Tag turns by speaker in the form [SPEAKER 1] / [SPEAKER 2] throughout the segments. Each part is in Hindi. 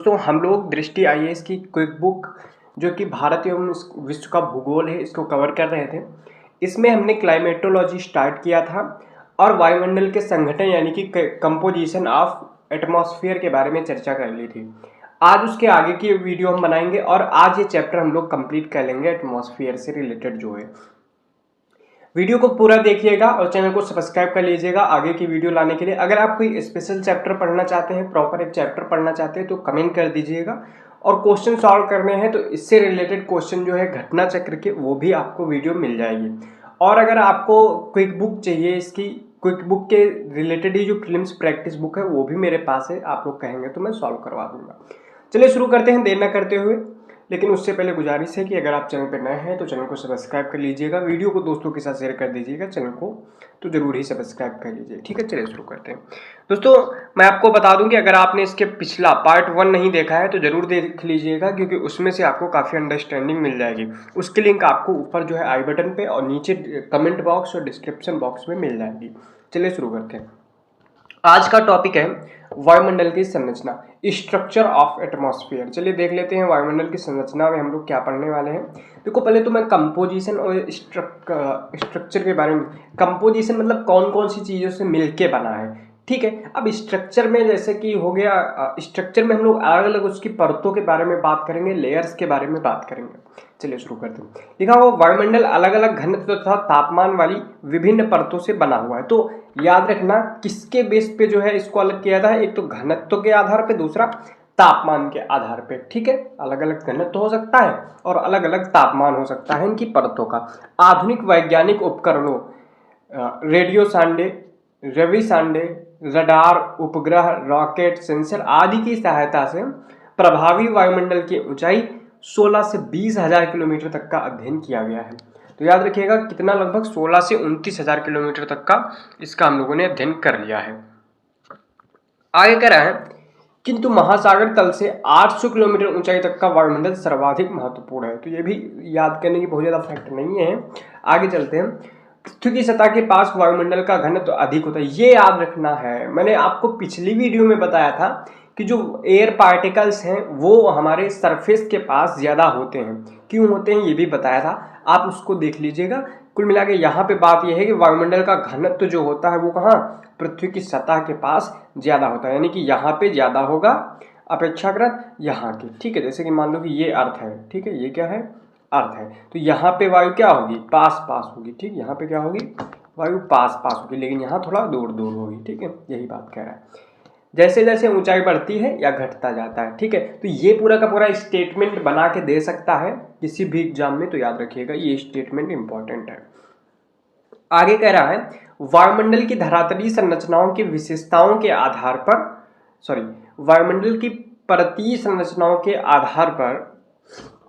[SPEAKER 1] दोस्तों हम लोग दृष्टि आईएएस की क्विक बुक जो कि भारत एवं विश्व का भूगोल है इसको कवर कर रहे थे। इसमें हमने क्लाइमेटोलॉजी स्टार्ट किया था और वायुमंडल के संगठन यानी कि कंपोजिशन ऑफ एटमॉस्फेयर के बारे में चर्चा कर ली थी। आज उसके आगे की वीडियो हम बनाएंगे और आज ये चैप्टर हम लोग कंप्लीट कर लेंगे एटमॉस्फेयर से रिलेटेड जो है। वीडियो को पूरा देखिएगा और चैनल को सब्सक्राइब कर लीजिएगा आगे की वीडियो लाने के लिए। अगर आप कोई स्पेशल चैप्टर पढ़ना चाहते हैं, प्रॉपर एक चैप्टर पढ़ना चाहते हैं तो कमेंट कर दीजिएगा। और क्वेश्चन सॉल्व करने हैं तो इससे रिलेटेड क्वेश्चन जो है घटना चक्र के, वो भी आपको वीडियो मिल जाएगी। और अगर आपको क्विक बुक चाहिए, इसकी क्विक बुक के रिलेटेड ही जो फिल्म्स प्रैक्टिस बुक है वो भी मेरे पास है, आप लोग कहेंगे तो मैं सॉल्व करवा दूंगा। चलिए शुरू करते हैं देर न करते हुए। लेकिन उससे पहले गुजारिश है कि अगर आप चैनल पर नए हैं तो चैनल को सब्सक्राइब कर लीजिएगा, वीडियो को दोस्तों के साथ शेयर कर दीजिएगा, चैनल को तो जरूर ही सब्सक्राइब कर लीजिए। ठीक है, चलिए शुरू करते हैं। दोस्तों मैं आपको बता दूं कि अगर आपने इसके पिछला पार्ट 1 नहीं देखा है तो जरूर देख लीजिएगा, क्योंकि उसमें से आपको काफ़ी अंडरस्टैंडिंग मिल जाएगी। उसकी लिंक आपको ऊपर जो है आई बटन पे और नीचे कमेंट बॉक्स और डिस्क्रिप्शन बॉक्स में मिल जाएगी। चलिए शुरू करते हैं। आज का टॉपिक है वायुमंडल की संरचना, स्ट्रक्चर ऑफ एटमॉस्फेयर। चलिए देख लेते हैं वायुमंडल की संरचना में हम लोग क्या पढ़ने वाले हैं। देखो पहले तो मैं कंपोजिशन और स्ट्रक्चर के बारे में, कंपोजिशन मतलब कौन कौन सी चीज़ों से मिलके बना है, ठीक है। अब स्ट्रक्चर में जैसे कि हो गया, स्ट्रक्चर में हम लोग अलग अलग उसकी परतों के बारे में बात करेंगे, लेयर्स के बारे में बात करेंगे। चलिए शुरू करते हैं। लिखा हुआ वायुमंडल अलग अलग घनत्व तथा तापमान वाली विभिन्न परतों से बना हुआ है। तो याद रखना किसके बेस पे जो है इसको अलग किया था, एक तो घनत्व के आधार पे, दूसरा तापमान के आधार पे। ठीक है, अलग अलग घनत्व हो सकता है और अलग अलग तापमान हो सकता है इनकी परतों का। आधुनिक वैज्ञानिक उपकरणों, रेडियो सांडे, रवि सांडे, रडार, उपग्रह, रॉकेट, सेंसर आदि की सहायता से प्रभावी वायुमंडल की ऊंचाई 16 से 20,000 किलोमीटर तक का अध्ययन किया गया है। तो याद रखिएगा कितना, लगभग 16 से 29,000 किलोमीटर तक का इसका हम लोगों ने अध्ययन कर लिया है। आगे कह रहा है किंतु महासागर तल से 800 किलोमीटर ऊंचाई तक का वायुमंडल सर्वाधिक महत्वपूर्ण है। तो ये भी याद करने की बहुत ज्यादा फैक्ट नहीं है। आगे चलते हैं। पृथ्वी की सतह के पास वायुमंडल का घनत्व तो अधिक होता है, ये याद रखना है। मैंने आपको पिछली वीडियो में बताया था कि जो एयर पार्टिकल्स हैं वो हमारे सरफेस के पास ज़्यादा होते हैं। क्यों होते हैं ये भी बताया था, आप उसको देख लीजिएगा। कुल मिला के यहाँ पे बात यह है कि वायुमंडल का घनत्व जो होता है वो कहाँ, पृथ्वी की सतह के पास ज़्यादा होता है, यानी कि यहाँ पे ज़्यादा होगा अपेक्षाकृत यहाँ के। ठीक है, जैसे कि मान लो कि ये अर्थ है, ठीक है, ये क्या है, अर्थ है। तो यहाँ पे वायु क्या होगी, पास पास होगी। ठीक, यहाँ पे क्या होगी, वायु पास पास होगी, लेकिन यहाँ थोड़ा दूर दूर होगी। ठीक है, यही बात कह रहा है। जैसे जैसे ऊंचाई बढ़ती है या घटता जाता है। ठीक है, तो ये पूरा का पूरा स्टेटमेंट बना के दे सकता है किसी भी एग्जाम में, तो याद रखिएगा ये स्टेटमेंट इंपॉर्टेंट है। आगे कह रहा है वायुमंडल की धरातलीय संरचनाओं की विशेषताओं के आधार पर, वायुमंडल की परतीय संरचनाओं के आधार पर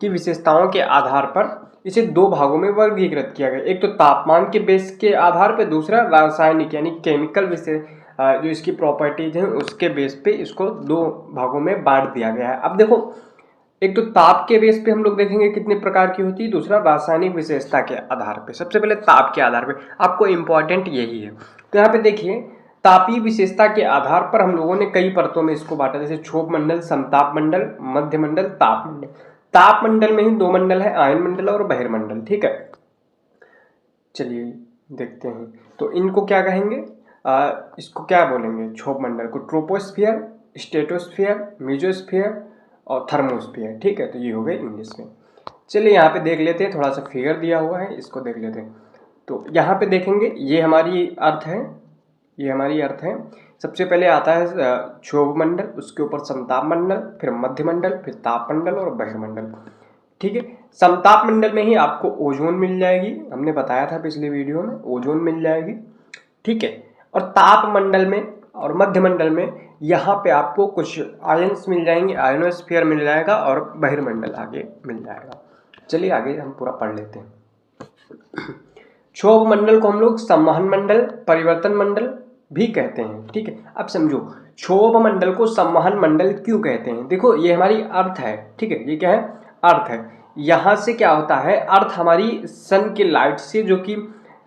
[SPEAKER 1] की विशेषताओं के आधार पर इसे दो भागों में वर्गीकृत किया गया। एक तो तापमान के बेस के आधार पर, दूसरा रासायनिक यानी केमिकल विशेष जो इसकी प्रॉपर्टीज हैं उसके बेस पे इसको दो भागों में बांट दिया गया है। अब देखो, एक तो ताप के बेस पे हम लोग देखेंगे कितने प्रकार की होती है, दूसरा रासायनिक विशेषता के आधार पे। सबसे पहले ताप के आधार पे, आपको इंपॉर्टेंट यही है। तो यहाँ पे देखिए तापीय विशेषता के आधार पर हम लोगों ने कई परतों में इसको बांटा, जैसे क्षोभ मंडल, समताप मंडल, मध्य मंडल, ताप मंडल। ताप मंडल में ही दो मंडल है, आयन मंडल और बहिर्मंडल। ठीक है, चलिए देखते हैं। तो इनको क्या कहेंगे, इसको क्या बोलेंगे, क्षोभ मंडल को ट्रोपोस्फियर, स्ट्रेटोस्फियर, मेसोस्फियर और थर्मोस्फियर। ठीक है, तो ये हो गए इंग्लिश में। चलिए यहाँ पे देख लेते हैं, थोड़ा सा फिगर दिया हुआ है इसको देख लेते हैं। तो यहाँ पे देखेंगे ये हमारी अर्थ है, ये हमारी अर्थ है। सबसे पहले आता है क्षोभ मंडल, उसके ऊपर समताप मंडल, फिर मध्य मंडल, फिर ताप मंडल और बहिर्मंडल। ठीक है, समताप मंडल में ही आपको ओजोन मिल जाएगी, हमने बताया था पिछले वीडियो में, ओजोन मिल जाएगी। ठीक है, और ताप मंडल में और मध्य मंडल में यहाँ पे आपको कुछ आयंस मिल जाएंगे, आयनोस्फीयर मिल जाएगा और बहिर्मंडल आगे मिल जाएगा। चलिए आगे हम पूरा पढ़ लेते हैं। क्षोभ मंडल को हम लोग संवहन मंडल, परिवर्तन मंडल भी कहते हैं। ठीक है, अब समझो क्षोभ मंडल को संवहन मंडल क्यों कहते हैं। देखो ये हमारी अर्थ है, ठीक है, ये क्या है, अर्थ है। यहाँ से क्या होता है, अर्थ हमारी सन की लाइट से, जो कि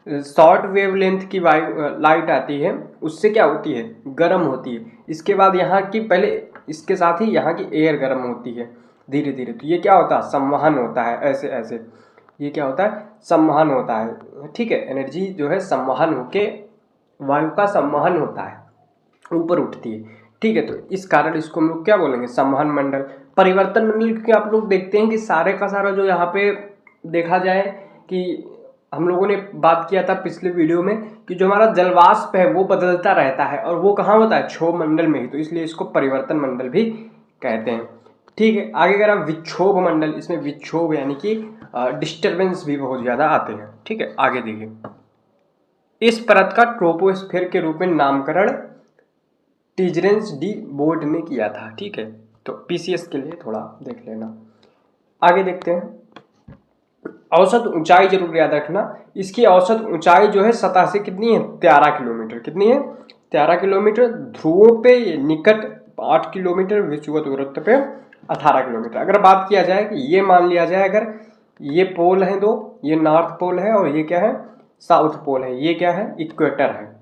[SPEAKER 1] शॉर्ट वेवलेंथ की लाइट आती है, उससे क्या होती है, गर्म होती है। इसके बाद यहाँ की पहले इसके साथ ही यहाँ की एयर गर्म होती है धीरे धीरे। तो ये क्या होता है, संवहन होता है, ऐसे ऐसे ये क्या होता है, संवहन होता है। ठीक है, एनर्जी जो है संवहन होके वायु का संवहन होता है, ऊपर उठती है। ठीक है, तो इस कारण इसको हम लोग क्या बोलेंगे, संवहन मंडल, परिवर्तन मंडल। क्योंकि आप लोग देखते हैं कि सारे का सारा जो यहाँ पे देखा जाए कि हम लोगों ने बात किया था पिछले वीडियो में कि जो हमारा जलवाष्प है वो बदलता रहता है, और वो कहाँ होता है, क्षोभ मंडल में ही। तो इसलिए इसको परिवर्तन मंडल भी कहते हैं। ठीक है, आगे अगर आप विक्षोभ मंडल, इसमें विक्षोभ यानी कि डिस्टर्बेंस भी बहुत ज़्यादा आते हैं। ठीक है, आगे देखिए, इस परत का ट्रोपोस्फीयर के रूप में नामकरण टिजरेंस डी बोर्ड ने किया था। ठीक है, तो पीसीएस के लिए थोड़ा देख लेना। आगे देखते हैं, औसत ऊंचाई जरूर याद रखना। इसकी औसत ऊंचाई जो है सतह से कितनी है, 13 किलोमीटर। कितनी है, 13 किलोमीटर। ध्रुवों पे निकट 8 किलोमीटर, विषुवत वृत्त पे 18 किलोमीटर। अगर बात किया जाए कि ये मान लिया जाए, अगर ये पोल है दो, ये नॉर्थ पोल है और ये क्या है, साउथ पोल है, ये क्या है, इक्वेटर है।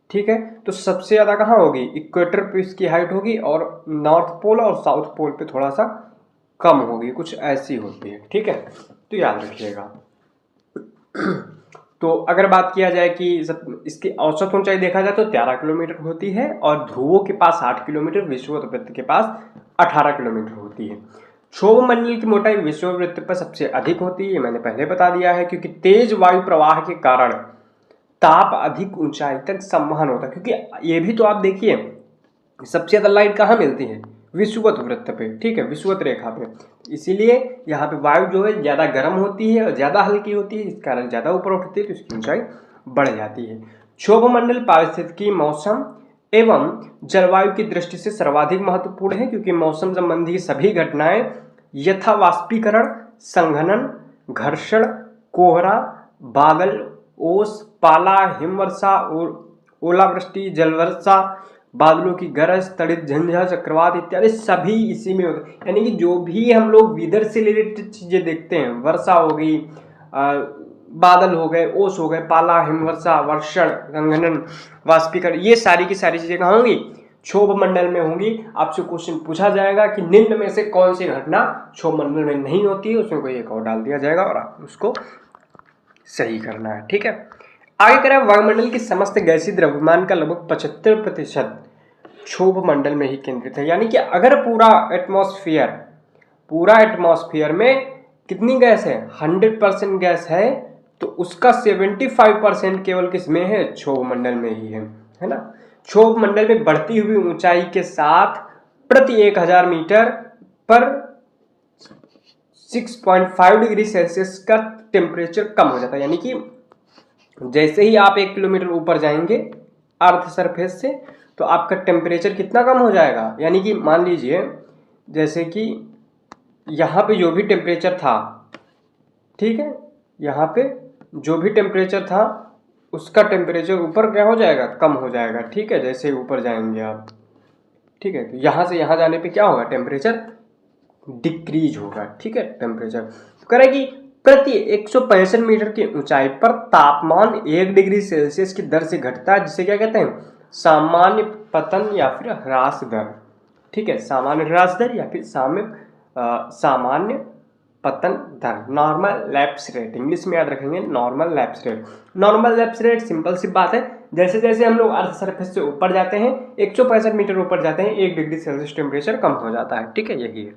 [SPEAKER 1] ठीक है, तो सबसे ज़्यादा कहाँ होगी, इक्वेटर पे इसकी हाइट होगी, और नॉर्थ पोल और साउथ पोल पे थोड़ा सा कम होगी, कुछ ऐसी होती है। ठीक है, तो याद रखिएगा। तो अगर बात किया जाए कि इसकी औसत ऊंचाई देखा जाए तो 13 किलोमीटर होती है, और ध्रुवों के पास 8 किलोमीटर, विषुवत वृत्त के पास 18 किलोमीटर होती है। क्षोभ मंडल की मोटाई विषुवत वृत्त पर सबसे अधिक होती है, मैंने पहले बता दिया है, क्योंकि तेज वायु प्रवाह के कारण ताप अधिक ऊंचाई तक संवहन होता है। क्योंकि ये भी तो आप देखिए, सबसे ज्यादा लाइट कहाँ मिलती है, विषुवत वृत्त पे। ठीक है, विषुवत रेखा पे। इसीलिए यहाँ पे वायु जो है ज्यादा गर्म होती है और ज्यादा हल्की होती है, इस कारण ज्यादा ऊपर उठती है, तो इसकी ऊंचाई बढ़ जाती है। क्षोभ मंडल पारिस्थितिकी, मौसम एवं जलवायु की दृष्टि से सर्वाधिक महत्वपूर्ण है, क्योंकि मौसम संबंधी सभी घटनाएं यथा वाष्पीकरण, संघनन, घर्षण, कोहरा, बादल, ओस, पाला, हिमवर्षा, ओलावृष्टि, जलवर्षा, बादलों की गरज, तड़ित झंझा, चक्रवात इत्यादि सभी इसी में होते हैं। यानी कि जो भी हम लोग वेदर से रिलेटेड चीजें देखते हैं, वर्षा हो गई, बादल हो गए, ओस हो गए, पाला, हिमवर्षा, वर्षण, संघनन, वाष्पीकरण, ये सारी की सारी चीजें कहाँ होंगी, क्षोभ मंडल में होंगी। आपसे क्वेश्चन पूछा जाएगा कि निम्न में से कौन सी घटना क्षोभ मंडल में नहीं होती है, उसमें कोई एक और डाल दिया जाएगा और आप उसको सही करना है। ठीक है, आगे करें, वायुमंडल की समस्त गैसीय द्रव्यमान का लगभग 75% क्षोभ मंडल में ही केंद्रित है। यानी कि अगर पूरा एटमॉस्फेयर में कितनी गैस है, 100% गैस है, तो उसका 75% केवल किसमें है, क्षोभ मंडल में ही है ना। क्षोभ मंडल में बढ़ती हुई ऊंचाई के साथ प्रति 1000 मीटर पर 6.5 डिग्री सेल्सियस का टेम्परेचर कम हो जाता है। यानी कि जैसे ही आप 1 किलोमीटर ऊपर जाएंगे अर्थ सरफेस से, तो आपका टेम्परेचर कितना कम हो जाएगा। यानी कि मान लीजिए, जैसे कि यहाँ पे जो भी टेम्परेचर था, ठीक है, यहाँ पे जो भी टेम्परेचर था उसका टेम्परेचर ऊपर क्या हो जाएगा, कम हो जाएगा। ठीक है, जैसे ऊपर जाएंगे आप, ठीक है, तो यहाँ से यहाँ जाने पे क्या होगा, टेम्परेचर डिक्रीज होगा। ठीक है, टेम्परेचर तो करेगी प्रति 165 मीटर की ऊंचाई पर तापमान 1 डिग्री सेल्सियस की दर से घटता है, जिसे क्या कहते हैं, सामान्य पतन या फिर ह्रास दर। ठीक है, सामान्य ह्रास दर या फिर सामान्य पतन दर, नॉर्मल लैप्स रेट, इंग्लिश में याद रखेंगे, normal lapse rate. Normal lapse rate simple सी बात है, जैसे जैसे हम लोग अर्थ सरफेस से ऊपर जाते हैं, 165 मीटर ऊपर जाते हैं, 1 डिग्री सेल्सियस टेम्परेचर कम हो जाता है। ठीक है, यही है।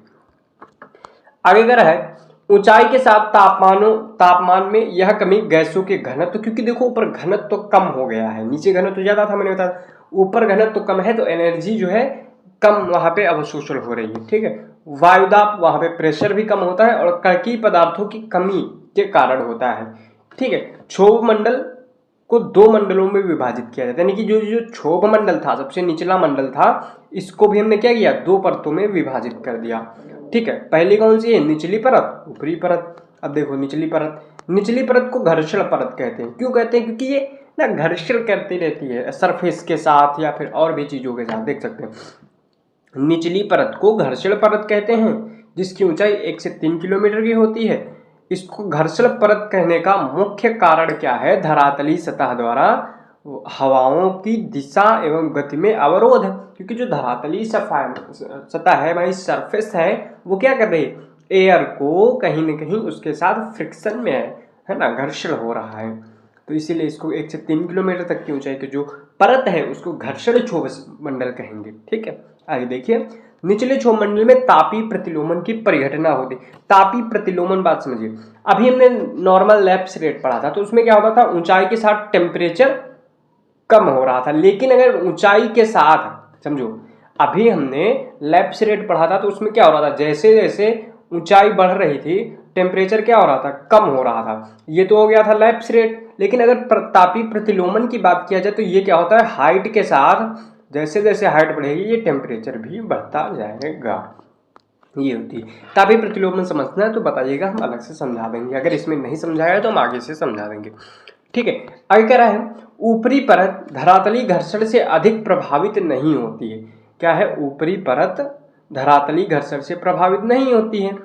[SPEAKER 1] आगे क्या है, ऊंचाई के साथ तापमान में यह कमी गैसों के घनत्व, क्योंकि देखो ऊपर घनत्व तो कम हो गया है, नीचे घनत्व ज्यादा था, मैंने बताया, ऊपर घनत्व तो कम है, तो एनर्जी जो है कम वहां पे अवशोषण हो रही है। ठीक है, वायुदाब, वहां पे प्रेशर भी कम होता है, और कणकीय पदार्थों की कमी के कारण होता है। ठीक है, क्षोभ मंडल को 2 मंडलों में विभाजित किया जाता है। यानी कि जो जो क्षोभ मंडल था, सबसे निचला मंडल था, इसको भी हमने क्या किया, 2 परतों में विभाजित कर दिया। ठीक है, पहली कौन सी है, निचली परत, ऊपरी परत। अब देखो निचली परत को घर्षण परत कहते हैं। क्यों कहते हैं, क्योंकि ये ना घर्षण करती रहती है सरफेस के साथ या फिर और भी चीजों के साथ, देख सकते हैं। निचली परत को घर्षण परत कहते हैं, जिसकी ऊंचाई 1 से 3 किलोमीटर की होती है। इसको घर्षण परत कहने का मुख्य कारण क्या है, धरातली सतह द्वारा हवाओं की दिशा एवं गति में अवरोध है, क्योंकि जो धरातलीय सतह है भाई, सरफेस है, वो क्या कर रही है, एयर को कहीं ना कहीं उसके साथ फ्रिक्शन में है ना, घर्षण हो रहा है। तो इसीलिए इसको 1 से 3 किलोमीटर तक की ऊंचाई की जो परत है उसको घर्षण क्षोभ मंडल कहेंगे। ठीक है, आगे देखिए, निचले क्षोभ मंडल में तापीय प्रतिलोमन की परिघटना होती। तापीय प्रतिलोमन बात समझिए, अभी हमने नॉर्मल लैप्स रेट पढ़ा था, तो उसमें क्या होता था, ऊंचाई के साथ टेम्परेचर कम हो रहा था। लेकिन अगर ऊंचाई के साथ समझो, अभी हमने लैप्स रेट पढ़ा था, तो उसमें क्या हो रहा था, जैसे जैसे ऊंचाई बढ़ रही थी टेम्परेचर क्या हो रहा था, कम हो रहा था। ये तो हो गया था लैप्स रेट। लेकिन अगर तापीय प्रतिलोमन की बात किया जाए तो ये क्या होता है, हाइट के साथ जैसे जैसे हाइट बढ़ेगी ये टेम्परेचर भी बढ़ता जाएगा। ये होती है तापीय प्रतिलोमन। समझना है तो बताइएगा, हम अलग से समझा देंगे। अगर इसमें नहीं समझाया तो हम आगे से समझा देंगे। ठीक है, आगे कह रहा है, ऊपरी परत धरातलीय घर्षण से अधिक प्रभावित नहीं होती है। क्या है, ऊपरी परत धरातलीय घर्षण से प्रभावित नहीं होती है।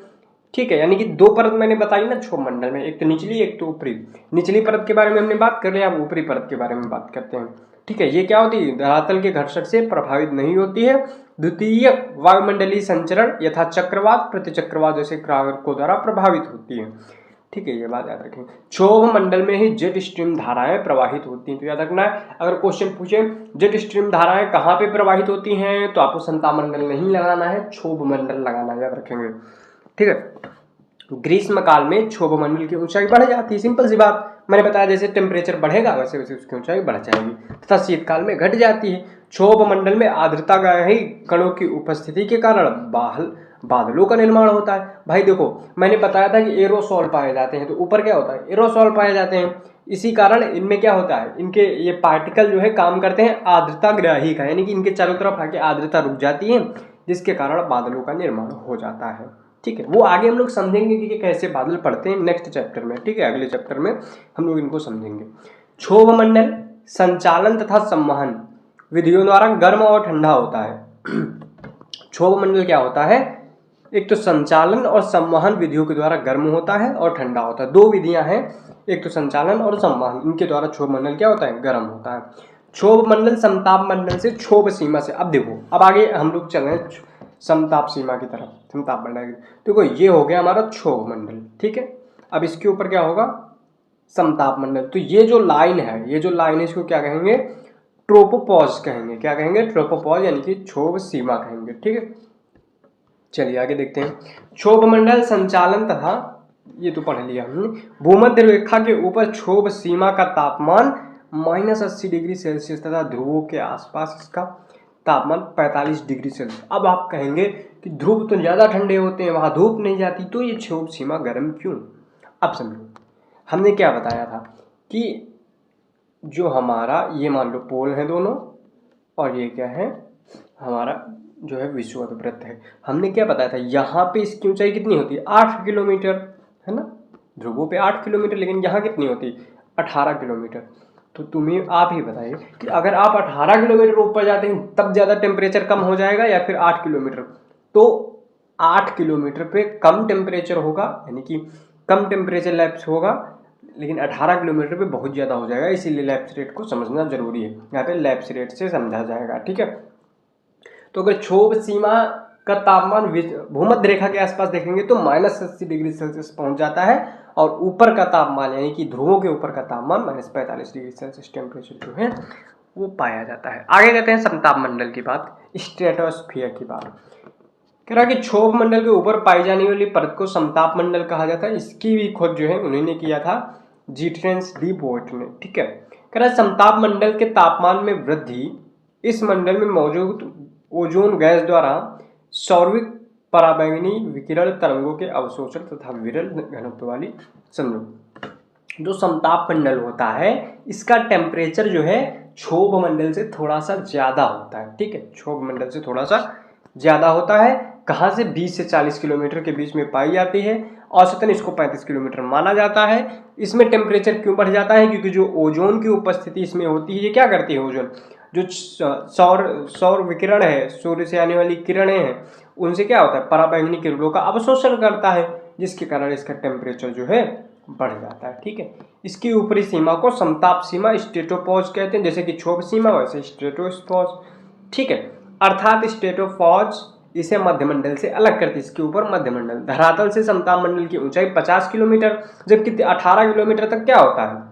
[SPEAKER 1] ठीक है, यानी कि दो परत मैंने बताई ना क्षोभ मंडल में, एक तो निचली एक तो ऊपरी। निचली परत के बारे में हमने बात कर लिया, अब ऊपरी परत के बारे में बात करते हैं। ठीक है, ये क्या होती है, धरातल के घर्षण से प्रभावित नहीं होती है। द्वितीय वायुमंडलीय संचरण यथा चक्रवात प्रतिचक्रवात जैसे कारकों द्वारा प्रभावित होती है। ठीक है, ये बात याद रखें। क्षोभ मंडल में ही जेट स्ट्रीम धाराएं प्रवाहित होती हैं, तो याद रखना है। अगर क्वेश्चन पूछे जेट स्ट्रीम धाराएं कहाँ पे प्रवाहित होती हैं, तो आपको समताप मंडल नहीं लगाना है, क्षोभ मंडल लगाना है, याद रखेंगे। ठीक है, ग्रीष्म काल में क्षोभ मंडल की ऊंचाई बढ़ जाती है, सिंपल सी बात। मैंने बताया जैसे टेम्परेचर बढ़ेगा वैसे वैसे उसकी ऊंचाई बढ़ जाएगी, तथा शीतकाल में घट जाती है। क्षोभ मंडल में आर्द्रता ग्राही कणों की उपस्थिति के कारण बादलों का निर्माण होता है। भाई देखो, मैंने बताया था कि एरोसॉल पाए जाते हैं, तो ऊपर क्या होता है, एरोसॉल पाए जाते हैं। इसी कारण इनमें क्या होता है, इनके ये पार्टिकल जो है काम करते हैं आर्द्रता ग्राही का, यानी कि इनके चारों तरफ आके आर्द्रता रुक जाती है, जिसके कारण बादलों का निर्माण हो जाता है। ठीक है, वो आगे हम लोग समझेंगे कि कैसे बादल पड़ते हैं नेक्स्ट चैप्टर में। ठीक है, अगले चैप्टर में हम लोग इनको समझेंगे। क्षोभ मंडल संचालन तथा संवहन विधियों द्वारा गर्म और ठंडा होता है। क्षोभ मंडल क्या होता है, एक तो संचालन और संवहन विधियों के द्वारा गर्म होता है और ठंडा होता है। दो विधियां हैं, एक तो संचालन और संवहन, इनके द्वारा क्षोभ मंडल क्या होता है, गर्म होता है। क्षोभ मंडल समताप मंडल से क्षोभ सीमा से, अब देखो, अब आगे हम लोग चल रहे हैं समताप सीमा की तरफ, समताप मंडल। देखो ये हो गया हमारा क्षोभ मंडल। ठीक है, अब इसके ऊपर क्या होगा, समताप मंडल। तो ये जो लाइन है, ये जो लाइन है, इसको क्या कहेंगे, ट्रोपोपॉज कहेंगे। क्या कहेंगे, ट्रोपोपॉज, यानी कि क्षोभ सीमा कहेंगे। ठीक है, चलिए आगे देखते हैं। क्षोभ मंडल संचालन तथा, ये तो पढ़ लिया हमने। भूमध्य रेखा के ऊपर क्षोभ सीमा का तापमान -80 डिग्री सेल्सियस तथा ध्रुवों के आसपास इसका तापमान 45 डिग्री सेल्सियस। अब आप कहेंगे कि ध्रुव तो ज़्यादा ठंडे होते हैं, वहाँ धूप नहीं जाती, तो ये क्षोभ सीमा गर्म क्यों। अब समझो, हमने क्या बताया था कि जो हमारा ये मान लो पोल है दोनों, और ये क्या है, हमारा जो है विषुवत वृत्त है। हमने क्या बताया था, यहाँ पे इसकी ऊंचाई कितनी होती है, 8 किलोमीटर, है ना, ध्रुवों पे 8 किलोमीटर, लेकिन यहाँ कितनी होती है, 18 किलोमीटर। तो तुम्हें आप ही बताइए कि अगर आप 18 किलोमीटर ऊपर जाते हैं तब ज़्यादा टेम्परेचर कम हो जाएगा, या फिर 8 किलोमीटर। तो 8 किलोमीटर पे कम टेम्परेचर होगा, यानी कि कम टेम्परेचर लैप्स होगा, लेकिन 18 किलोमीटर पे बहुत ज़्यादा हो जाएगा। इसीलिए लैप्स रेट को समझना जरूरी है, यहाँ पे लैप्स रेट से समझा जाएगा। ठीक है, तो अगर क्षोभ सीमा का तापमान भूमध्य रेखा के आसपास देखेंगे तो -80 डिग्री सेल्सियस पहुंच जाता है, और ऊपर का तापमान यानी कि ध्रुवों के ऊपर का तापमान -45 डिग्री सेल्सियस टेम्परेचर जो है वो पाया जाता है। आगे कहते हैं समताप मंडल की बात, स्ट्रेटोस्फीयर की बात। कह रहा कि क्षोभ मंडल के ऊपर पाई जाने वाली परत को समताप मंडल कहा जाता है। इसकी भी खोज जो है उन्होंने किया था, जीट्रेंस डी बोट ने। ठीक है, कह रहा समताप मंडल के तापमान में वृद्धि इस मंडल में मौजूद ओजोन गैस द्वारा सौरविक पराबैंगनी विकिरण तरंगों के अवशोषण तथा विरल घनत्व वाली, समझो जो समताप मंडल होता है इसका टेम्परेचर जो है क्षोभ मंडल से थोड़ा सा ज्यादा होता है। ठीक है, क्षोभ मंडल से थोड़ा सा ज्यादा होता है। कहाँ से, 20 से 40 किलोमीटर के बीच में पाई जाती है। औसतन इसको 35 किलोमीटर माना जाता है। इसमें टेम्परेचर क्यों बढ़ जाता है, क्योंकि जो ओजोन की उपस्थिति इसमें होती है। ये क्या करती है, ओजोन जो सौर विकिरण है, सूर्य से आने वाली किरणें हैं, उनसे क्या होता है, पराबैंगनी किरणों का अवशोषण करता है, जिसके कारण इसका टेम्परेचर जो है बढ़ जाता है। ठीक है, इसकी ऊपरी सीमा को समताप सीमा स्ट्रेटोपॉज कहते हैं, जैसे कि क्षोभ सीमा वैसे स्ट्रेटोपॉज। ठीक है, अर्थात स्ट्रेटोपॉज इसे मध्यमंडल से अलग करती है। इसके ऊपर मध्यमंडल, धरातल से समताप मंडल की ऊंचाई 50 किलोमीटर, जबकि 18 किलोमीटर तक क्या होता है,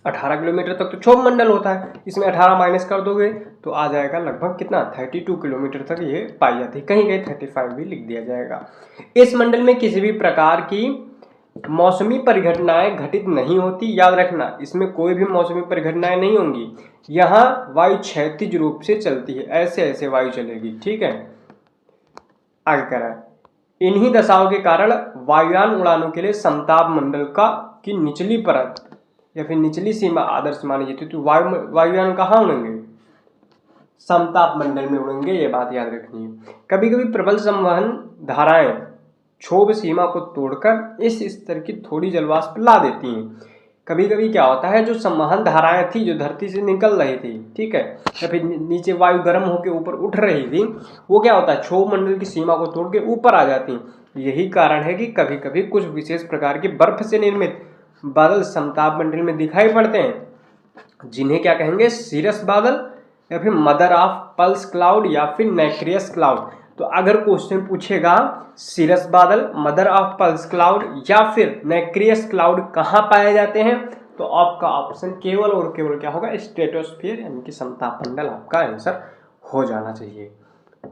[SPEAKER 1] 18 किलोमीटर तक तो क्षोभ मंडल होता है। इसमें 18 माइनस कर दोगे तो आ जाएगा लगभग कितना, 32 किलोमीटर तक ये पाई जाती है। कहीं कहीं 35 भी लिख दिया जाएगा। इस मंडल में किसी भी प्रकार की मौसमी परिघटनाएं घटित नहीं होती। याद रखना, इसमें कोई भी मौसमी परिघटनाएं नहीं होंगी। यहाँ वायु क्षैतिज रूप से चलती है, ऐसे ऐसे वायु चलेगी। ठीक है, आगे कह रहा है, इन्हीं दशाओं के कारण वायुयान उड़ानों के लिए समताप मंडल का की निचली परत या फिर निचली सीमा आदर्श मानी जाती है। तो वायुयान कहाँ उड़ेंगे, समताप मंडल में उड़ेंगे, ये बात याद रखनी है। कभी कभी प्रबल संवहन धाराएं क्षोभ सीमा को तोड़कर इस स्तर की थोड़ी जलवाष्प ला देती हैं। कभी कभी क्या होता है, जो संवहन धाराएं थी जो धरती से निकल रही थी, ठीक है, या फिर नीचे वायु गर्म होकर ऊपर उठ रही थी, वो क्या होता है, क्षोभ मंडल की सीमा को तोड़ के ऊपर आ जाती हैं। यही कारण है कि कभी कभी कुछ विशेष प्रकार के बर्फ से निर्मित बादल समताप मंडल में दिखाई पड़ते हैं, जिन्हें क्या कहेंगे, सीरस बादल या फिर मदर ऑफ पल्स क्लाउड या फिर नैक्रियस क्लाउड। तो अगर क्वेश्चन पूछेगा सीरस बादल, मदर ऑफ पल्स क्लाउड या फिर नैक्रियस क्लाउड कहाँ पाए जाते हैं, तो आपका ऑप्शन केवल और केवल क्या होगा, स्ट्रेटोस्फीयर यानी कि समताप मंडल आपका आंसर हो जाना चाहिए।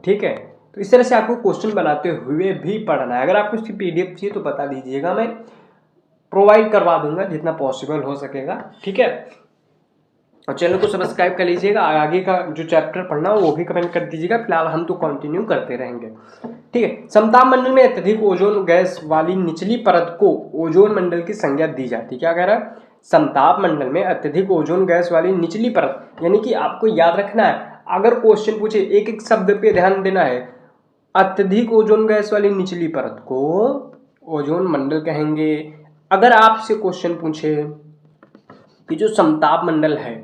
[SPEAKER 1] ठीक है, तो इस तरह से आपको क्वेश्चन बनाते हुए भी पढ़ना है। अगर आपको इसकी पीडीएफ चाहिए तो बता दीजिएगा, मैं प्रोवाइड करवा दूंगा जितना पॉसिबल हो सकेगा। ठीक है, और चैनल को सब्सक्राइब कर लीजिएगा। आगे का जो चैप्टर पढ़ना हो वो भी कमेंट कर दीजिएगा। फिलहाल हम तो कंटिन्यू करते रहेंगे। ठीक है, समताप मंडल में अत्यधिक ओजोन गैस वाली निचली परत को ओजोन मंडल की संज्ञा दी जाती है। क्या कह रहा है, समताप मंडल में अत्यधिक ओजोन गैस वाली निचली परत, यानी कि आपको याद रखना है, अगर क्वेश्चन पूछे एक एक शब्द पे ध्यान देना है। अत्यधिक ओजोन गैस वाली निचली परत को ओजोन मंडल कहेंगे। अगर आपसे क्वेश्चन पूछे कि जो समताप मंडल है,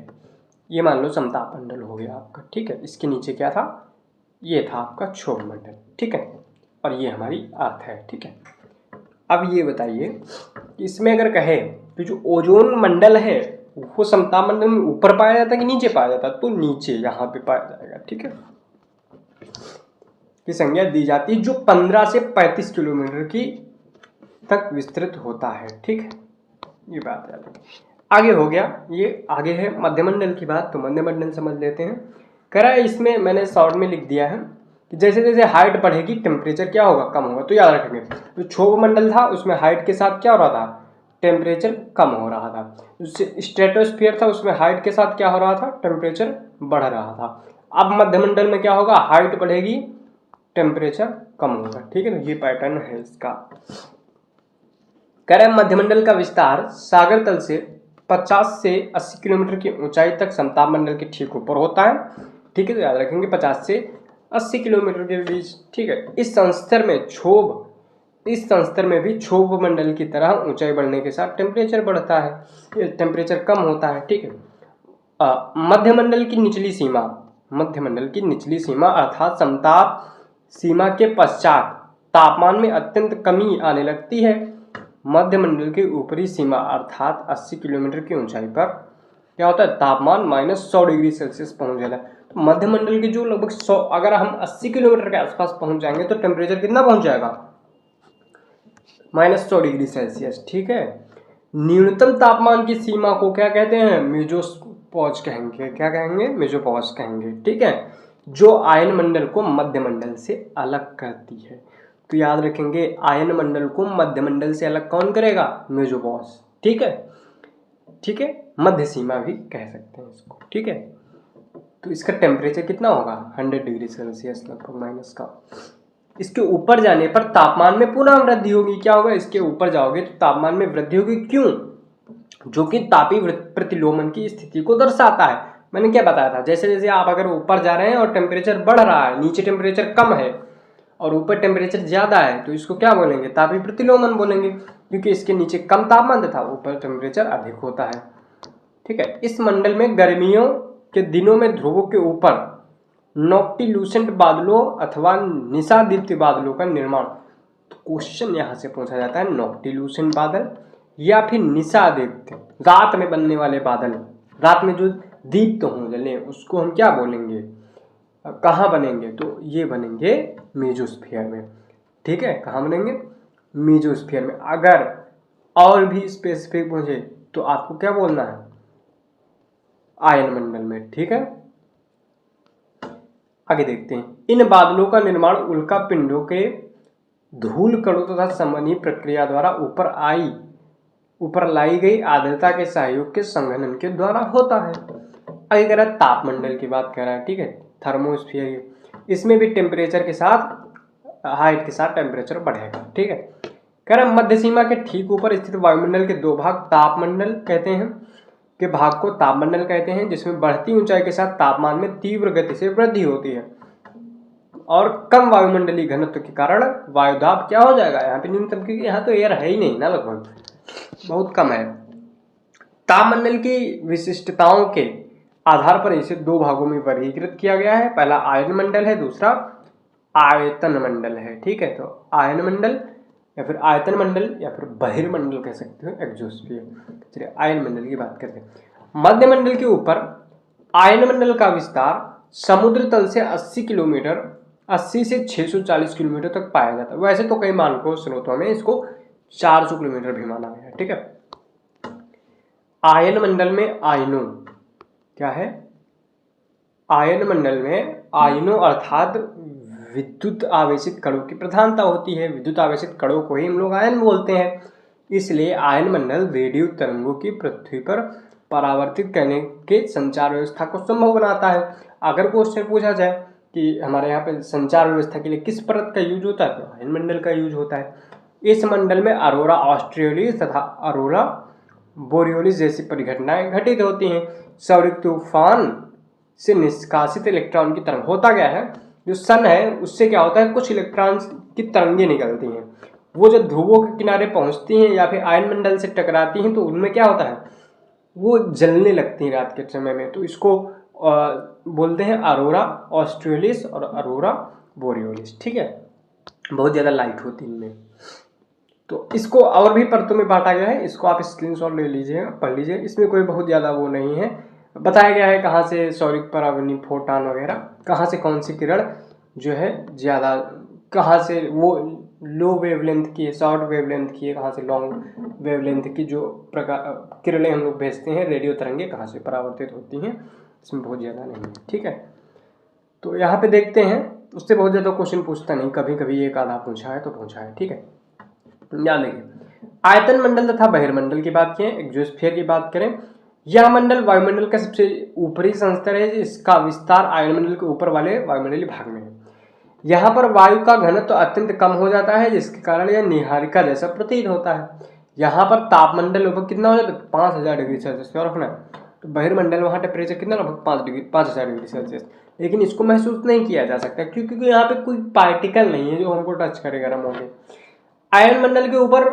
[SPEAKER 1] ये मान लो समताप मंडल हो गया आपका, ठीक है, इसके नीचे क्या था, ये था आपका क्षोभ मंडल। ठीक है, और ये हमारी अर्थ है। ठीक है, अब ये बताइए, इसमें अगर कहे तो जो ओजोन मंडल है वो समताप मंडल में ऊपर पाया जाता है कि नीचे पाया जाता है, तो नीचे यहाँ पे पाया जाएगा। ठीक है, की संज्ञा दी जाती है, जो 15 से 35 किलोमीटर की तक विस्तृत होता है। ठीक है, ये बात याद रखिए। आगे हो गया, ये आगे है मध्यमंडल की बात, तो मध्यमंडल समझ लेते हैं। कह रहा है, इसमें मैंने शॉर्ट में लिख दिया है कि जैसे जैसे हाइट बढ़ेगी टेम्परेचर क्या होगा, कम होगा। तो याद रखेंगे, जो क्षोभ मंडल था उसमें हाइट के साथ क्या हो रहा था, टेम्परेचर कम हो रहा था। स्ट्रेटोस्फीयर था, उसमें हाइट के साथ क्या हो रहा था, टेम्परेचर बढ़ रहा था। अब मध्यमंडल में क्या होगा, हाइट बढ़ेगी टेम्परेचर कम होगा। ठीक है ना, ये पैटर्न है इसका। कह रहे हैं, मध्यमंडल का विस्तार सागर तल से 50 से 80 किलोमीटर की ऊंचाई तक समताप मंडल के ठीक ऊपर होता है। ठीक है, तो याद रखेंगे 50 से 80 किलोमीटर के बीच। ठीक है, इस संस्तर में भी क्षोभ मंडल की तरह ऊंचाई बढ़ने के साथ टेम्परेचर बढ़ता है, टेम्परेचर कम होता है। ठीक है, मध्यमंडल की निचली सीमा अर्थात समताप सीमा के पश्चात तापमान में अत्यंत कमी आने लगती है। मध्यमंडल की ऊपरी सीमा अर्थात 80 किलोमीटर की ऊंचाई पर क्या होता है, तापमान -100 डिग्री सेल्सियस पहुंच जाता है। तो मध्यमंडल की जो लगभग 100, अगर हम 80 किलोमीटर के आसपास पहुंच जाएंगे तो टेम्परेचर कितना पहुंच जाएगा, -100 डिग्री सेल्सियस। ठीक है, न्यूनतम तापमान की सीमा को क्या कहते हैं, मेसोपॉज कहेंगे। क्या कहेंगे, मेसोपॉज कहेंगे। ठीक है, जो आयन मंडल को मध्यमंडल से अलग करती है। तो याद रखेंगे, आयन मंडल को मध्यमंडल से अलग कौन करेगा, मेसोपॉज। ठीक है, ठीक है, मध्य सीमा भी कह सकते हैं इसको। ठीक है, तो इसका टेम्परेचर कितना होगा, 100 डिग्री सेल्सियस लगभग माइनस का। इसके ऊपर जाने पर तापमान में पुनः वृद्धि होगी। क्या होगा, इसके ऊपर जाओगे तो तापमान में वृद्धि होगी। क्यों, जो कि तापीय प्रतिलोमन की स्थिति को दर्शाता है। मैंने क्या बताया था, जैसे जैसे आप अगर ऊपर जा रहे हैं और टेम्परेचर बढ़ रहा है, नीचे टेम्परेचर कम है और ऊपर टेम्परेचर ज्यादा है, तो इसको क्या बोलेंगे, तापीय प्रतिलोमन बोलेंगे, क्योंकि इसके नीचे कम तापमान था, ऊपर टेम्परेचर अधिक होता है। ठीक है, इस मंडल में गर्मियों के दिनों में ध्रुवों के ऊपर नॉक्टिल्यूसेंट बादलों अथवा निशादीप्ति बादलों का निर्माण। तो क्वेश्चन यहाँ से पूछा जाता है, नॉक्टिल्यूसेंट बादल या फिर निशादीप्त, रात में बनने वाले बादल, रात में जो दीप्त हों जले उसको हम क्या बोलेंगे, कहाँ बनेंगे, तो ये बनेंगे मेजोस्फीयर में। ठीक है, कहाँ बनेंगे, मेजोस्फीयर में। अगर और भी स्पेसिफिक पूछे तो आपको क्या बोलना है, आयनमंडल में। ठीक है, आगे देखते हैं। इन बादलों का निर्माण उल्का पिंडों के धूल कणों तथा संवहनीय प्रक्रिया द्वारा ऊपर लाई गई आर्द्रता के सहयोग के संघनन के द्वारा होता है। आगे कह रहा है तापमंडल की बात कर रहा है। ठीक है, थर्मोस्फीयर, इसमें भी टेम्परेचर के साथ हाइट के साथ टेम्परेचर बढ़ेगा। ठीक है, कह रहा है मध्य सीमा के ठीक ऊपर स्थित वायुमंडल के दो भाग तापमंडल कहते हैं, के भाग को तापमंडल कहते हैं, जिसमें बढ़ती ऊंचाई के साथ तापमान में तीव्र गति से वृद्धि होती है और कम वायुमंडलीय घनत्व के कारण वायुदाब क्या हो जाएगा, यहाँ पे न्यूनतम, क्योंकि यहाँ तो एयर है ही नहीं ना, लगभग बहुत कम है। तापमंडल की विशिष्टताओं के आधार पर इसे दो भागों में वर्गीकृत किया गया है। पहला आयनमंडल है, दूसरा आयतन मंडल है। ठीक है, तो आयनमंडल या फिर आयतन मंडल या फिर बहिर्मंडल कह सकते हो, एक्सोस्फीयर। चलिए आयनमंडल की बात करते हैं। मध्यमंडल के ऊपर आयनमंडल का विस्तार समुद्र तल से 80 से 640 किलोमीटर तक पाया जाता है। वैसे तो कई मानकों स्रोतों में इसको 400 किलोमीटर भी माना गया है। ठीक है, आयनमंडल में आयनों क्या है, आयनमंडल में आयनों अर्थात विद्युत आवेशित कणों की प्रधानता होती है। विद्युत आवेशित कणों को ही हम लोग आयन बोलते हैं। इसलिए आयन मंडल रेडियो तरंगों की पृथ्वी पर परावर्तित करने के संचार व्यवस्था को संभव बनाता है। अगर क्वेश्चन पूछा जाए कि हमारे यहाँ पे संचार व्यवस्था के लिए किस परत का यूज होता है, तो आयन मंडल का यूज होता है। इस मंडल में अरोरा ऑस्ट्रेलिस तथा अरोरा बोरियोलिस जैसी परिघटनाएं घटित होती हैं। सौरिक तूफान से निष्कासित इलेक्ट्रॉन की तरंग, होता क्या है, जो सन है उससे क्या होता है, कुछ इलेक्ट्रॉन की तरंगें निकलती हैं। वो जब ध्रुवों के किनारे पहुंचती हैं या फिर आयन मंडल से टकराती हैं तो उनमें क्या होता है, वो जलने लगती हैं रात के समय में। तो इसको बोलते हैं अरोरा ऑस्ट्रेलिस और अरोरा बोरियोलिस। ठीक है, बहुत ज़्यादा लाइट होती है इनमें। तो इसको और भी परतों में बांटा गया है, इसको आप स्क्रीनशॉट ले लीजिए, पढ़ लीजिए। इसमें कोई बहुत ज़्यादा वो नहीं है, बताया गया है कहाँ से सौरिक परावलयन, फोटॉन वगैरह, कहाँ से कौन सी किरण जो है ज़्यादा, कहाँ से वो लो वेवलेंथ की है, शॉर्ट वेवलेंथ की है, कहाँ से लॉन्ग वेवलेंथ की जो प्रकार किरणें हम लोग भेजते हैं, रेडियो तरंगे कहाँ से परावर्तित होती हैं, इसमें बहुत ज़्यादा नहीं है। ठीक है, तो यहाँ पे देखते हैं, उससे बहुत ज़्यादा क्वेश्चन पूछता नहीं, कभी कभी एक आधा पूछा है तो पूछा है। ठीक है, ध्यान देखिए। आयतन मंडल तथा बहिर्मंडल की बात करें, एक्सोस्फीयर की बात करें, यह मंडल वायुमंडल का सबसे ऊपरी संस्तर है। इसका विस्तार आयनमंडल के ऊपर वाले वायुमंडलीय भाग में है। यहाँ पर वायु का घनत्व अत्यंत कम हो जाता है, जिसके कारण यह निहारिका जैसा प्रतीत होता है। यहाँ पर तापमंडल लगभग कितना हो जाता है, 5000 डिग्री सेल्सियस। क्या रखना है, तो बहिर्मंडल वहाँ टेम्परेचर कितना, लगभग 5000 डिग्री सेल्सियस। लेकिन इसको महसूस नहीं किया जा सकता क्योंकि यहाँ पे कोई पार्टिकल नहीं है जो हमको टच करे गर्म होंगे। आयन मंडल के ऊपर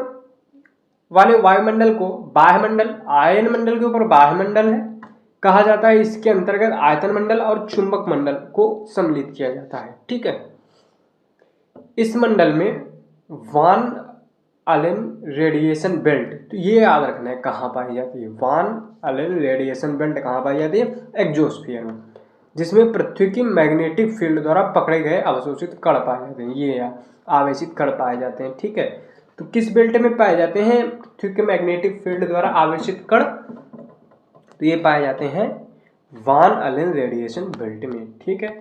[SPEAKER 1] वाले वायुमंडल को बाह्यमंडल, आयन मंडल के ऊपर बाह्यमंडल है कहा जाता है। इसके अंतर्गत आयतन मंडल और चुंबक मंडल को सम्मिलित किया जाता है। ठीक है, इस मंडल में वान अलेन रेडिएशन बेल्ट, तो ये याद रखना है कहाँ पाई जाती है, वान अलेन रेडिएशन बेल्ट कहाँ पाई जाती है, एक्सोस्फीयर में, जिसमें पृथ्वी की मैग्नेटिक फील्ड द्वारा पकड़े गए अवशोषित कण पाए जाते हैं, ये आवेशित कण पाए जाते हैं। ठीक है, तो किस बेल्ट में पाए जाते हैं, पृथ्वी के मैग्नेटिक फील्ड द्वारा आवेशित कण, तो ये पाए जाते हैं वान अलेन रेडिएशन बेल्ट में। ठीक है,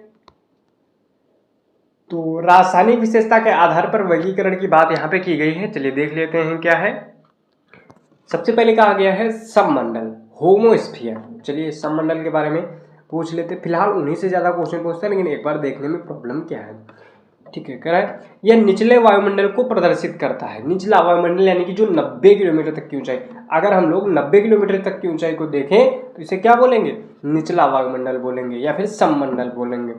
[SPEAKER 1] तो रासायनिक विशेषता के आधार पर वर्गीकरण की बात यहाँ पे की गई है। चलिए देख लेते हैं क्या है। सबसे पहले कहा गया है सबमंडल, होमोस्फीयर। चलिए सबमंडल के बारे में पूछ लेते, फिलहाल उन्हीं से ज्यादा क्वेश्चन पूछते हैं, लेकिन एक बार देखने में प्रॉब्लम क्या है। ठीक है, कह रहा है यह निचले वायुमंडल को प्रदर्शित करता है। निचला वायुमंडल यानी कि जो 90 किलोमीटर तक की ऊंचाई, अगर हम लोग 90 किलोमीटर तक की ऊंचाई को देखें तो इसे क्या बोलेंगे, निचला वायुमंडल बोलेंगे या फिर सममंडल बोलेंगे।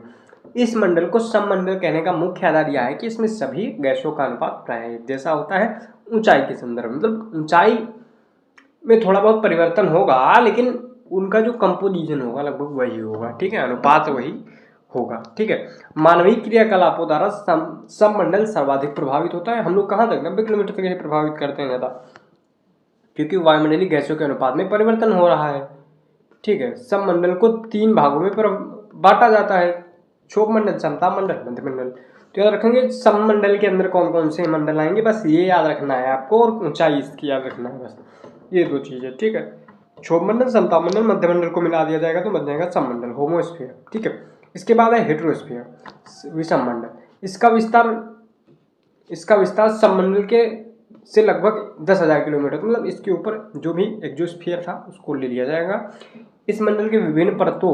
[SPEAKER 1] इस मंडल को सममंडल कहने का मुख्य आधार यह है कि इसमें सभी गैसों का अनुपात प्राय जैसा होता है ऊंचाई के संदर्भ में, मतलब ऊंचाई में थोड़ा बहुत परिवर्तन होगा लेकिन उनका जो कंपोजिशन होगा लगभग वही होगा। ठीक है, अनुपात वही होगा। ठीक है, मानवीय क्रियाकलापों द्वारा सममंडल सर्वाधिक प्रभावित होता है। हम लोग कहाँ तक, 90 किलोमीटर तक प्रभावित करते हैं ज़्यादा। क्योंकि वायुमंडलीय गैसों के अनुपात में परिवर्तन हो रहा है। ठीक है, सममंडल को 3 भागों में बांटा जाता है, क्षोभ मंडल, समताप मंडल, मध्यमंडल। तो याद रखेंगे सममंडल के अंदर कौन कौन से मंडल आएंगे, बस ये याद रखना है आपको, और ऊंचाई इसकी याद रखना है, बस ये 2 चीजें। ठीक है, क्षोभ मंडल, समताप मंडल, मध्यमंडल को मिला दिया जाएगा तो बन जाएगा सममंडल, होमोस्फीयर। ठीक है, इसके बाद है हेटेरोस्फीयर, विषम मंडल। इसका विस्तार सममंडल के से लगभग 10,000 किलोमीटर, मतलब इसके ऊपर जो भी एक्सोस्फीयर था उसको ले लिया जाएगा। इस मंडल के विभिन्न परतों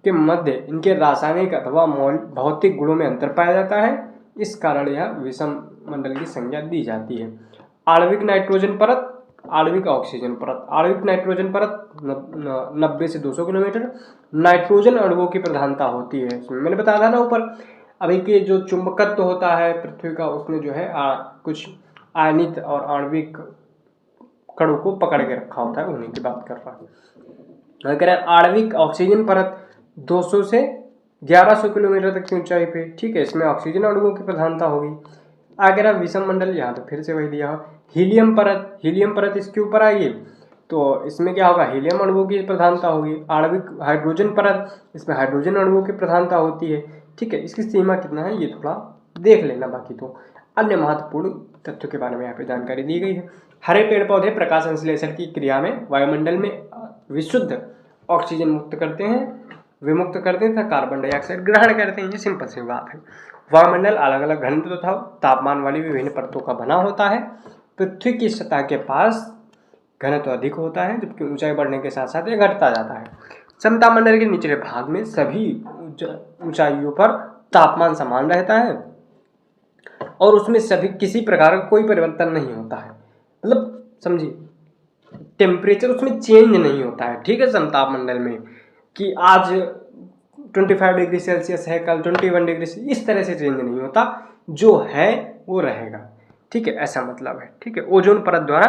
[SPEAKER 1] के मध्य इनके रासायनिक अथवा भौतिक गुणों में अंतर पाया जाता है, इस कारण यह विषम मंडल की संज्ञा दी जाती है। आणविक नाइट्रोजन परत, आणविक ऑक्सीजन परत। आणविक नाइट्रोजन परत 90 से 200 किलोमीटर। नाइट्रोजन अणुओं की प्रधानता होती है इसमें, मैंने बताया था ना ऊपर, अभी के जो चुंबकत्व होता है पृथ्वी का, उसमें जो है कुछ आयनित और आणविक कणों को पकड़ के रखा होता है, उन्हीं की बात कर रहा है। अगर आणविक ऑक्सीजन परत 200 से 1100 किलोमीटर तक की ऊंचाई पे। ठीक है, इसमें ऑक्सीजन अणुओं की प्रधानता होगी। अगर आप विषम मंडल, यहाँ तो फिर से वही दिया। हीलियम परत इसके ऊपर आएगी, तो इसमें क्या होगा, हीलियम अणुओं की प्रधानता होगी। आणविक हाइड्रोजन परत, इसमें हाइड्रोजन अणुओं की प्रधानता होती है। ठीक है, इसकी सीमा कितना है ये थोड़ा देख लेना, बाकी तो अन्य महत्वपूर्ण तथ्यों के बारे में यहाँ पे जानकारी दी गई है। हरे पेड़ पौधे प्रकाश संश्लेषण की क्रिया में वायुमंडल में विशुद्ध ऑक्सीजन मुक्त करते हैं, विमुक्त करते हैं तथा कार्बन डाइऑक्साइड ग्रहण करते हैं। ये सिंपल सी बात है। वायुमंडल अलग अलग घनत्व तथा तापमान वाली विभिन्न परतों का बना होता है। पृथ्वी की सतह के पास घनत्व अधिक होता है, जबकि ऊंचाई बढ़ने के साथ साथ यह घटता जाता है। समताप मंडल के निचले भाग में सभी ऊंचाइयों पर तापमान समान रहता है और उसमें सभी किसी प्रकार का कोई परिवर्तन नहीं होता है, मतलब समझिए टेम्परेचर उसमें चेंज नहीं होता है। ठीक है, समताप मंडल में कि आज 25 डिग्री सेल्सियस है, कल 21 डिग्री, इस तरह से चेंज नहीं होता, जो है वो रहेगा। ठीक है, ऐसा मतलब है। ठीक है, ओजोन परत द्वारा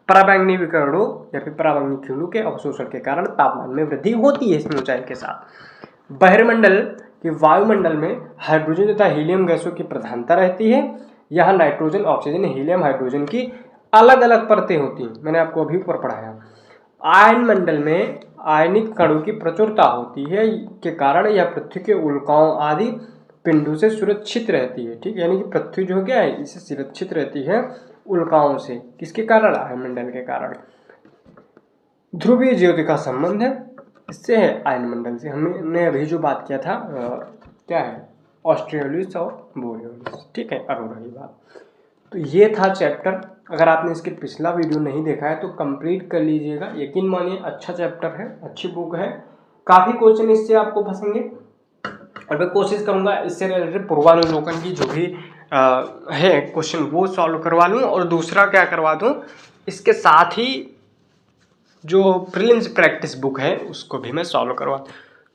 [SPEAKER 1] पराबैंगनी विकिरणों या फिर पराबैंगनी किरणों के अवशोषण के कारण तापमान में वृद्धि होती है इसमें ऊंचाई के साथ। बहिर्मंडल कि वायुमंडल में हाइड्रोजन तथा हीलियम गैसों की प्रधानता रहती है। यहाँ नाइट्रोजन, ऑक्सीजन, हीलियम, हाइड्रोजन की अलग अलग परतें होती हैं, मैंने आपको अभी ऊपर पढ़ाया। आयन मंडल में आयनिक कणों की प्रचुरता होती है के कारण यह पृथ्वी के उल्काओं आदि पिंडों से सुरक्षित रहती है। ठीक है, यानी कि पृथ्वी जो क्या है, इससे सुरक्षित रहती है उल्काओं से। किसके कारण? आयनमंडल के कारण। ध्रुवीय ज्योति का संबंध है इससे है आयनमंडल से। हमने अभी जो बात किया था क्या है, ऑस्ट्रेलियस और बोरियोलिस। ठीक है, अरोरा की बात। तो ये था चैप्टर। अगर आपने इसके पिछला वीडियो नहीं देखा है तो कंप्लीट कर लीजिएगा। यकीन मानिए अच्छा चैप्टर है, अच्छी बुक है, काफ़ी क्वेश्चन इससे आपको फंसेंगे और मैं कोशिश करूंगा इससे रिलेटेड पूर्वानुलोकन की जो भी है क्वेश्चन वो सॉल्व करवा लूँ, और दूसरा क्या करवा दूँ, इसके साथ ही जो प्रीलिम्स प्रैक्टिस बुक है उसको भी मैं सॉल्व करवा।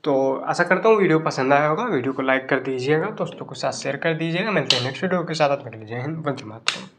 [SPEAKER 1] तो आशा करता हूँ वीडियो पसंद आया होगा। वीडियो को लाइक कर दीजिएगा, दोस्तों के साथ शेयर कर दीजिएगा। मिलते हैं नेक्स्ट वीडियो के साथ। जय हिंद, वंदे मातरम।